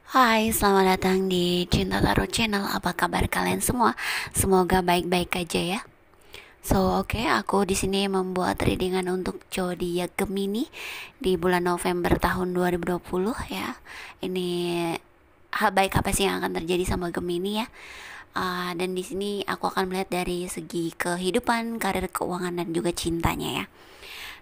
Hai, selamat datang di Cinta Tarot Channel. Apa kabar kalian semua? Semoga baik-baik aja ya. Oke, aku di sini membuat readingan untuk zodiak Gemini di bulan November tahun 2020 ya. Ini hal baik apa sih yang akan terjadi sama Gemini ya? Dan di sini aku akan melihat dari segi kehidupan, karir, keuangan, dan juga cintanya ya.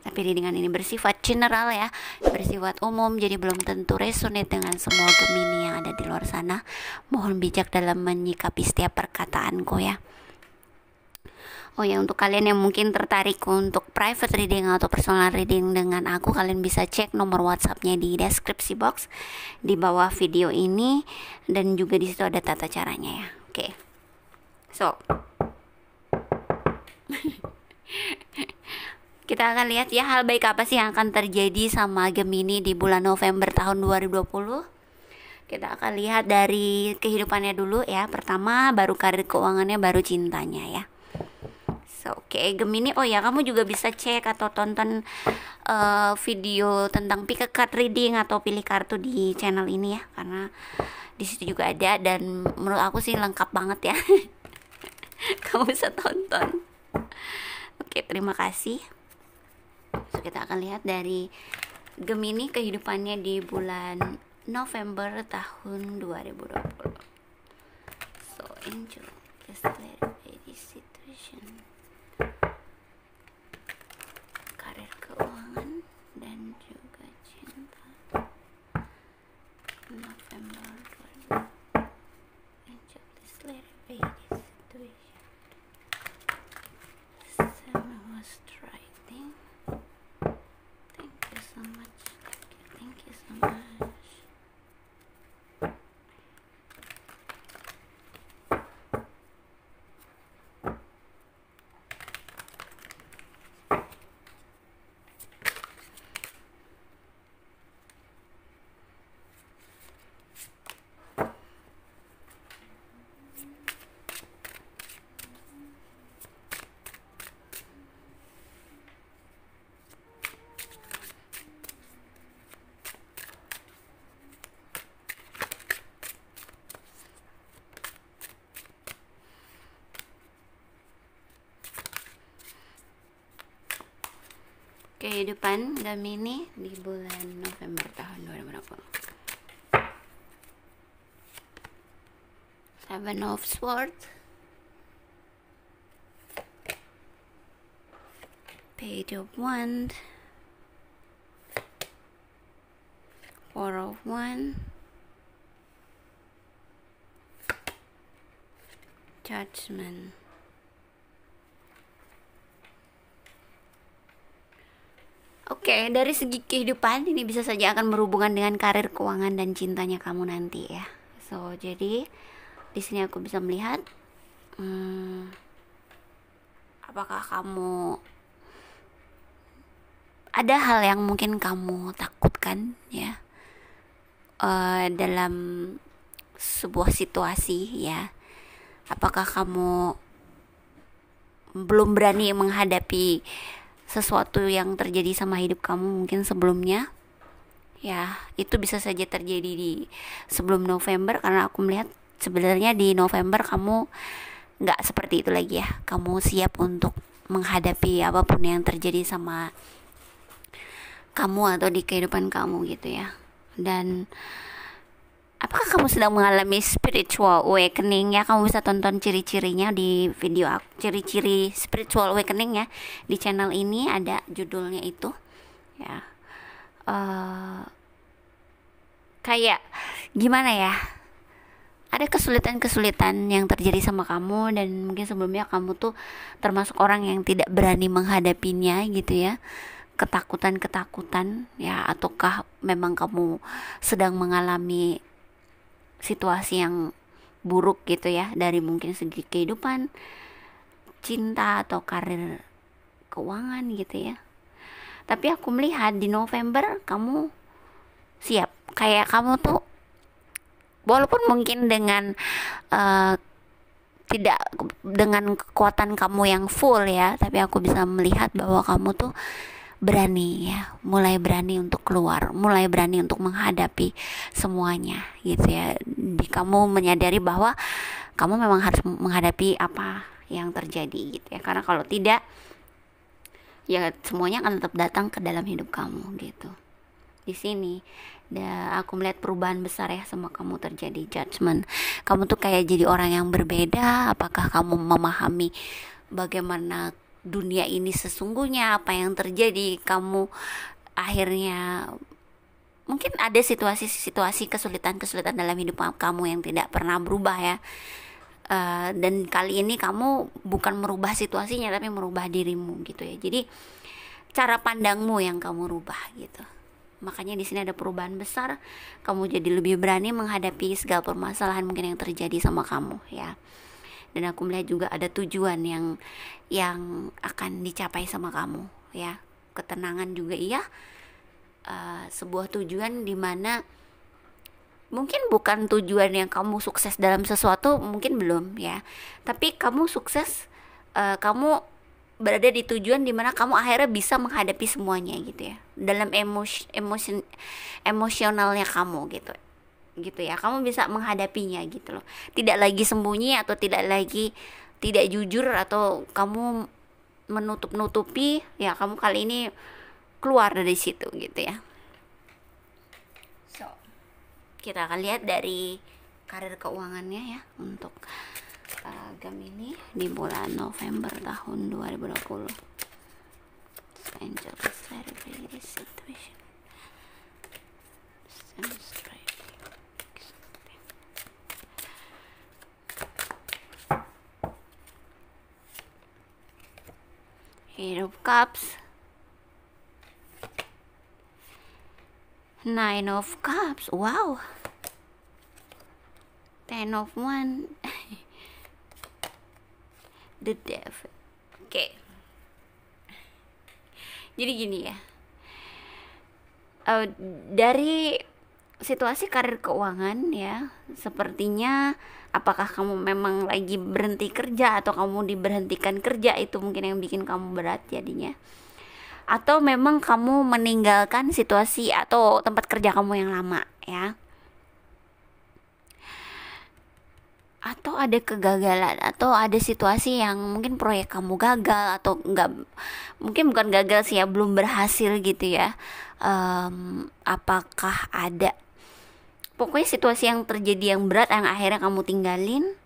Tapi readingan ini bersifat general ya, bersifat umum, jadi belum tentu resonate dengan semua Gemini yang ada di luar sana. Mohon bijak dalam menyikapi setiap perkataanku ya. Oh ya, untuk kalian yang mungkin tertarik untuk private reading atau personal reading dengan aku, kalian bisa cek nomor WhatsAppnya di deskripsi box di bawah video ini, dan juga di situ ada tata caranya ya. Oke. Kita akan lihat ya, hal baik apa sih yang akan terjadi sama Gemini di bulan November tahun 2020. Kita akan lihat dari kehidupannya dulu ya. Pertama, baru karir, keuangannya, baru cintanya ya. Oke, Gemini. Oh ya, kamu juga bisa cek atau tonton video tentang pick a card reading atau pilih kartu di channel ini ya, karena di situ juga ada, dan menurut aku sih lengkap banget ya. Kamu bisa tonton. Oke, terima kasih. Kita akan lihat dari Gemini kehidupannya di bulan November tahun 2020. Angel, just let it be situation. Karir, keuangan, dan juga cinta. November 2020. Angel, just let it be situation. Seven was striking. Thank you so much. Thank you so much. Kehidupan Gemini di bulan November tahun 2020. Seven of Swords, Page of Wands, Four of Wands, Judgment. Oke, dari segi kehidupan ini bisa saja akan berhubungan dengan karir, keuangan, dan cintanya kamu nanti ya. Jadi di sini aku bisa melihat apakah kamu ada hal yang mungkin kamu takutkan ya dalam sebuah situasi ya. Apakah kamu belum berani menghadapi sesuatu yang terjadi sama hidup kamu mungkin sebelumnya ya. Itu bisa saja terjadi di sebelum November, karena aku melihat sebenarnya di November kamu nggak seperti itu lagi ya. Kamu siap untuk menghadapi apapun yang terjadi sama kamu atau di kehidupan kamu gitu ya. Dan apakah kamu sedang mengalami spiritual awakening ya? Kamu bisa tonton ciri-cirinya di video aku, ciri-ciri spiritual awakening ya. Di channel ini ada judulnya itu ya. Kayak gimana ya? Ada kesulitan-kesulitan yang terjadi sama kamu, dan mungkin sebelumnya kamu tuh termasuk orang yang tidak berani menghadapinya gitu ya. Ketakutan-ketakutan ya, ataukah memang kamu sedang mengalami situasi yang buruk gitu ya, dari mungkin segi kehidupan, cinta, atau karir, keuangan gitu ya. Tapi aku melihat di November kamu siap. Kayak kamu tuh walaupun mungkin dengan tidak dengan kekuatan kamu yang full ya, tapi aku bisa melihat bahwa kamu tuh berani ya, mulai berani untuk keluar, mulai berani untuk menghadapi semuanya gitu ya. Kamu menyadari bahwa kamu memang harus menghadapi apa yang terjadi gitu ya, karena kalau tidak ya semuanya akan tetap datang ke dalam hidup kamu gitu. Di sini aku melihat perubahan besar ya sama kamu terjadi, judgment. Kamu tuh kayak jadi orang yang berbeda. Apakah kamu memahami bagaimana dunia ini sesungguhnya, apa yang terjadi? Kamu akhirnya mungkin ada situasi-situasi kesulitan-kesulitan dalam hidup kamu yang tidak pernah berubah ya. Dan kali ini kamu bukan merubah situasinya tapi merubah dirimu gitu ya. Jadi cara pandangmu yang kamu rubah gitu. Makanya di sini ada perubahan besar. Kamu jadi lebih berani menghadapi segala permasalahan mungkin yang terjadi sama kamu ya. Dan aku melihat juga ada tujuan yang akan dicapai sama kamu ya. Ketenangan juga iya. Sebuah tujuan dimana mungkin bukan tujuan yang kamu sukses dalam sesuatu, mungkin belum ya, tapi kamu sukses, kamu berada di tujuan dimana kamu akhirnya bisa menghadapi semuanya gitu ya, dalam emosionalnya kamu gitu ya, kamu bisa menghadapinya gitu loh, tidak lagi sembunyi atau tidak lagi tidak jujur atau kamu menutup-nutupi ya. Kamu kali ini keluar dari situ gitu ya. Kita akan lihat dari karir keuangannya ya untuk Gemini di bulan November tahun 2020. Angel clarify this situation. Eight of Cups, Nine of Cups, wow, Ten of Wands, The Devil. Oke. Jadi gini ya, dari situasi karir keuangan ya, sepertinya apakah kamu memang lagi berhenti kerja atau kamu diberhentikan kerja, itu mungkin yang bikin kamu berat jadinya. Atau memang kamu meninggalkan situasi atau tempat kerja kamu yang lama ya. Atau ada kegagalan atau ada situasi yang mungkin proyek kamu gagal atau enggak, mungkin bukan gagal sih ya, belum berhasil gitu ya. Apakah ada pokoknya situasi yang terjadi yang berat yang akhirnya kamu tinggalin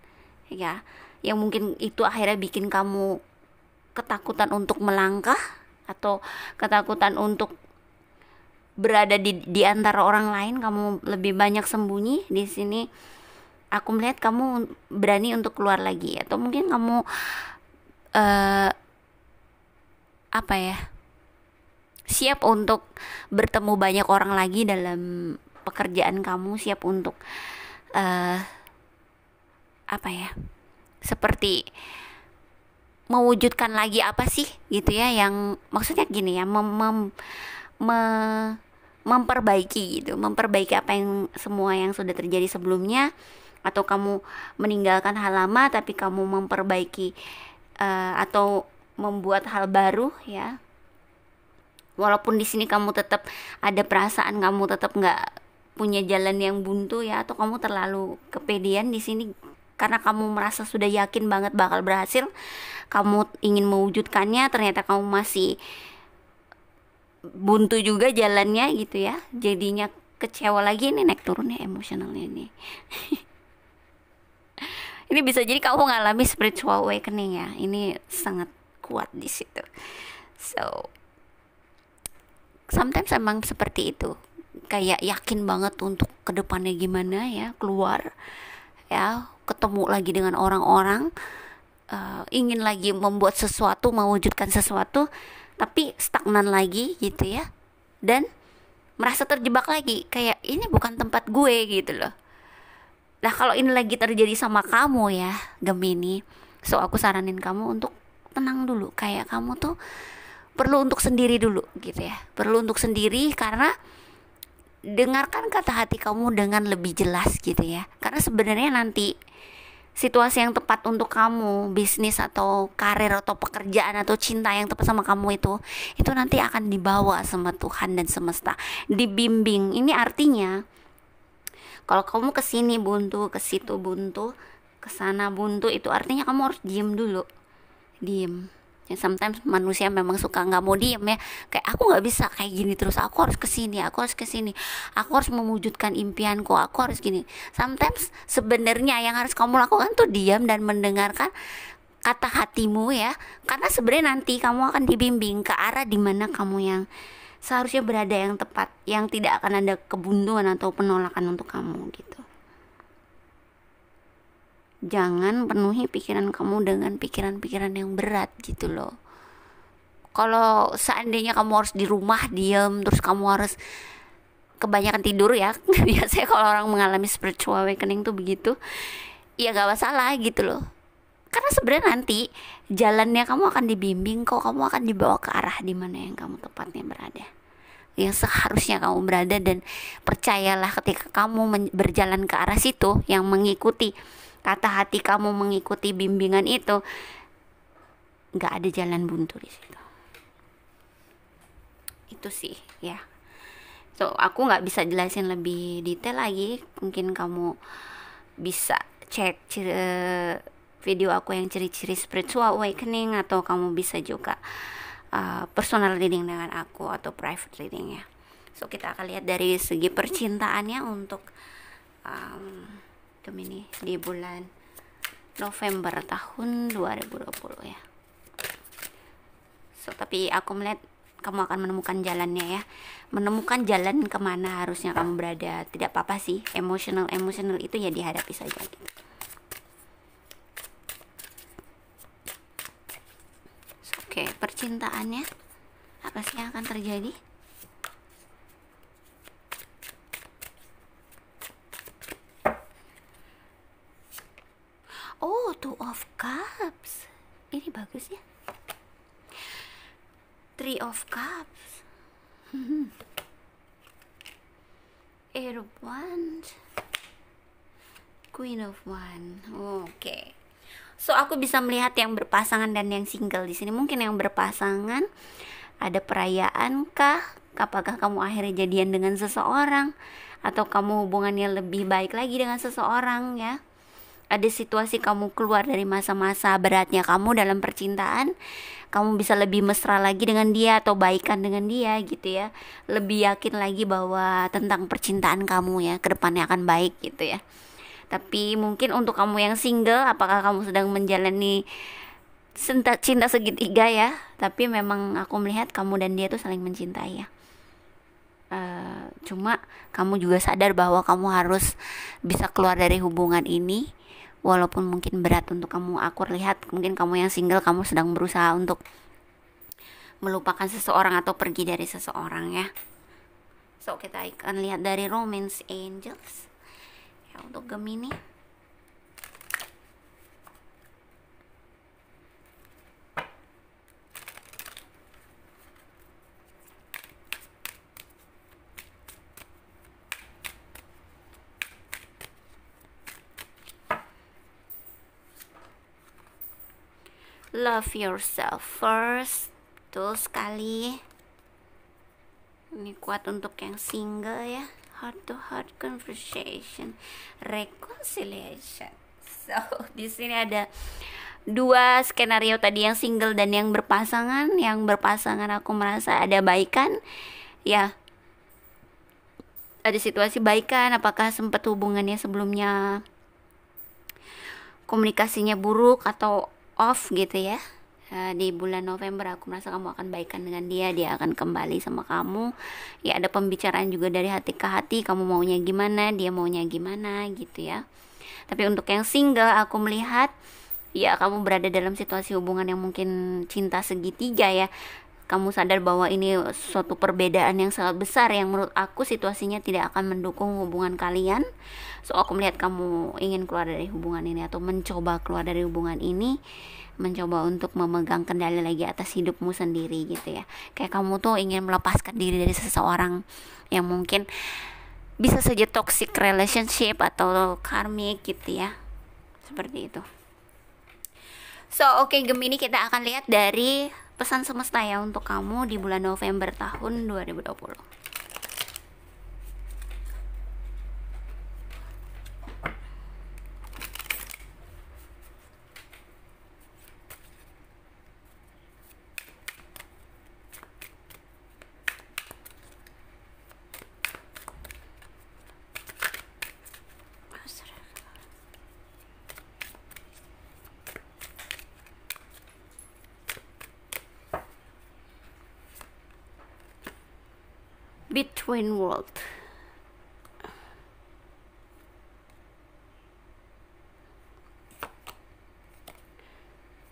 ya, yang mungkin itu akhirnya bikin kamu ketakutan untuk melangkah atau ketakutan untuk berada di antara orang lain, kamu lebih banyak sembunyi. Di sini aku melihat kamu berani untuk keluar lagi, atau mungkin kamu apa ya, siap untuk bertemu banyak orang lagi dalam pekerjaan kamu, siap untuk apa ya, seperti mewujudkan lagi apa sih gitu ya, yang maksudnya gini ya, memperbaiki gitu, memperbaiki apa yang semua yang sudah terjadi sebelumnya, atau kamu meninggalkan hal lama tapi kamu memperbaiki atau membuat hal baru ya. Walaupun di sini kamu tetap ada perasaan kamu tetap nggak punya jalan yang buntu ya, atau kamu terlalu kepedean di sini karena kamu merasa sudah yakin banget bakal berhasil, kamu ingin mewujudkannya, ternyata kamu masih buntu juga jalannya gitu ya, jadinya kecewa lagi. Ini naik turunnya emosionalnya nih. Ini bisa jadi kamu mengalami spiritual awakening ya, ini sangat kuat di situ. So sometimes emang seperti itu, kayak yakin banget untuk kedepannya gimana ya, keluar ya, ketemu lagi dengan orang-orang, ingin lagi membuat sesuatu, mewujudkan sesuatu, tapi stagnan lagi gitu ya, dan merasa terjebak lagi, kayak ini bukan tempat gue gitu loh. Nah kalau ini lagi terjadi sama kamu ya Gemini, so aku saranin kamu untuk tenang dulu, kayak kamu tuh perlu untuk sendiri dulu gitu ya, perlu untuk sendiri, karena dengarkan kata hati kamu dengan lebih jelas gitu ya. Karena sebenarnya nanti situasi yang tepat untuk kamu, bisnis atau karir atau pekerjaan atau cinta yang tepat sama kamu itu nanti akan dibawa sama Tuhan dan semesta, dibimbing. Ini artinya kalau kamu kesini buntu, ke situ buntu, ke sana buntu, itu artinya kamu harus diem dulu, diem. Ya, sometimes manusia memang suka nggak mau diem ya, kayak aku nggak bisa kayak gini terus, aku harus kesini, aku harus kesini, aku harus mewujudkan impianku, aku harus gini. Sometimes sebenarnya yang harus kamu lakukan tuh diam dan mendengarkan kata hatimu ya, karena sebenarnya nanti kamu akan dibimbing ke arah dimana kamu yang seharusnya berada, yang tepat, yang tidak akan ada kebuntuan atau penolakan untuk kamu gitu. Jangan penuhi pikiran kamu dengan pikiran-pikiran yang berat gitu loh. Kalau seandainya kamu harus di rumah diam, terus kamu harus kebanyakan tidur ya, biasanya kalau orang mengalami spiritual awakening tuh begitu, ya gak masalah gitu loh. Karena sebenarnya nanti jalannya kamu akan dibimbing kok, kamu akan dibawa ke arah dimana yang kamu tepatnya berada, yang seharusnya kamu berada. Dan percayalah ketika kamu berjalan ke arah situ, yang mengikuti kata hati kamu, mengikuti bimbingan itu, nggak ada jalan buntu di situ. Itu sih ya. So aku nggak bisa jelasin lebih detail lagi. Mungkin kamu bisa cek video aku yang ciri-ciri spiritual awakening, atau kamu bisa juga personal reading dengan aku atau private reading ya. So kita akan lihat dari segi percintaannya untuk Gemini di bulan November tahun 2020 ya. So tapi aku melihat kamu akan menemukan jalannya ya, menemukan jalan kemana harusnya kamu berada. Tidak apa-apa sih, emotional itu ya dihadapi saja gitu. So, oke, percintaannya apa sih yang akan terjadi? Oh, Two of Cups. Ini bagus ya. Three of Cups. Eight of Wands. Queen of Wands. Oke. So aku bisa melihat yang berpasangan dan yang single di sini. Mungkin yang berpasangan ada perayaan kah? Apakah kamu akhirnya jadian dengan seseorang, atau kamu hubungannya lebih baik lagi dengan seseorang ya? Ada situasi kamu keluar dari masa-masa beratnya kamu dalam percintaan, kamu bisa lebih mesra lagi dengan dia atau baikan dengan dia gitu ya, lebih yakin lagi bahwa tentang percintaan kamu ya, kedepannya akan baik gitu ya. Tapi mungkin untuk kamu yang single, apakah kamu sedang menjalani cinta segitiga ya? Tapi memang aku melihat kamu dan dia tuh saling mencintai ya. Cuma kamu juga sadar bahwa kamu harus bisa keluar dari hubungan ini, walaupun mungkin berat untuk kamu. Aku lihat mungkin kamu yang single, kamu sedang berusaha untuk melupakan seseorang atau pergi dari seseorang ya. So kita akan lihat dari Romance Angels ya untuk Gemini. Love yourself first. Betul sekali. Ini kuat untuk yang single ya. Heart to heart conversation, reconciliation. So di sini ada dua skenario tadi, yang single dan yang berpasangan. Yang berpasangan aku merasa ada baikan ya, ada situasi baikan. Apakah sempat hubungannya sebelumnya komunikasinya buruk atau off gitu ya. Di bulan November aku merasa kamu akan baikan dengan dia, dia akan kembali sama kamu ya. Ada pembicaraan juga dari hati ke hati, kamu maunya gimana, dia maunya gimana gitu ya. Tapi untuk yang single aku melihat ya, kamu berada dalam situasi hubungan yang mungkin cinta segitiga ya. Kamu sadar bahwa ini suatu perbedaan yang sangat besar, yang menurut aku situasinya tidak akan mendukung hubungan kalian. So aku melihat kamu ingin keluar dari hubungan ini, atau mencoba keluar dari hubungan ini, mencoba untuk memegang kendali lagi atas hidupmu sendiri gitu ya. Kayak kamu tuh ingin melepaskan diri dari seseorang yang mungkin bisa saja toxic relationship atau karmic gitu ya. seperti itu. So oke, Gemini, kita akan lihat dari pesan semesta ya untuk kamu di bulan November tahun 2020. Between world.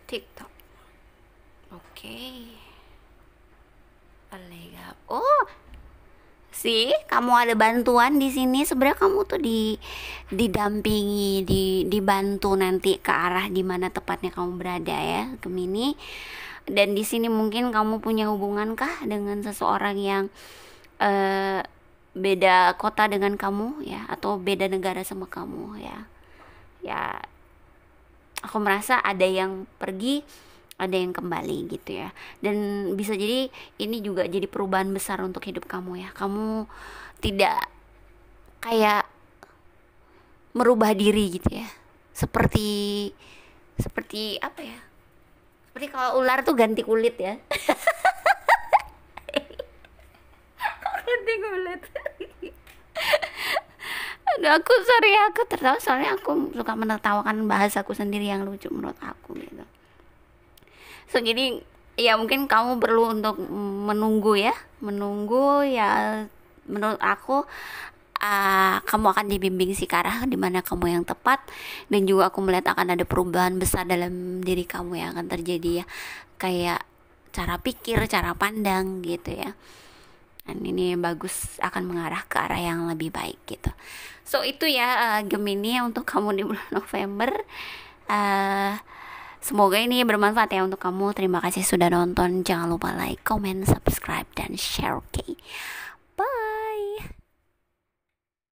TikTok. Oke. Lega. Oh, sih, kamu ada bantuan di sini. Sebenarnya kamu tuh didampingi, dibantu nanti ke arah dimana tepatnya kamu berada ya, Gemini. Dan di sini mungkin kamu punya hubungan kah dengan seseorang yang beda kota dengan kamu ya, atau beda negara sama kamu ya. Ya, aku merasa ada yang pergi, ada yang kembali gitu ya. Dan bisa jadi ini juga jadi perubahan besar untuk hidup kamu ya. Kamu tidak kayak merubah diri gitu ya. Seperti apa ya? Seperti kalau ular tuh ganti kulit ya. Ganti kulit. Aduh, aku tertawa soalnya aku suka menertawakan bahasaku sendiri yang lucu menurut aku gitu. So jadi ya mungkin kamu perlu untuk menunggu ya. Menurut aku kamu akan dibimbing sih ke arah dimana kamu yang tepat. Dan juga aku melihat akan ada perubahan besar dalam diri kamu yang akan terjadi ya, kayak cara pikir, cara pandang gitu ya. Dan ini bagus, akan mengarah ke arah yang lebih baik gitu. So itu ya Gemini untuk kamu di bulan November. Semoga ini bermanfaat ya untuk kamu. Terima kasih sudah nonton. Jangan lupa like, comment, subscribe, dan share. Oke.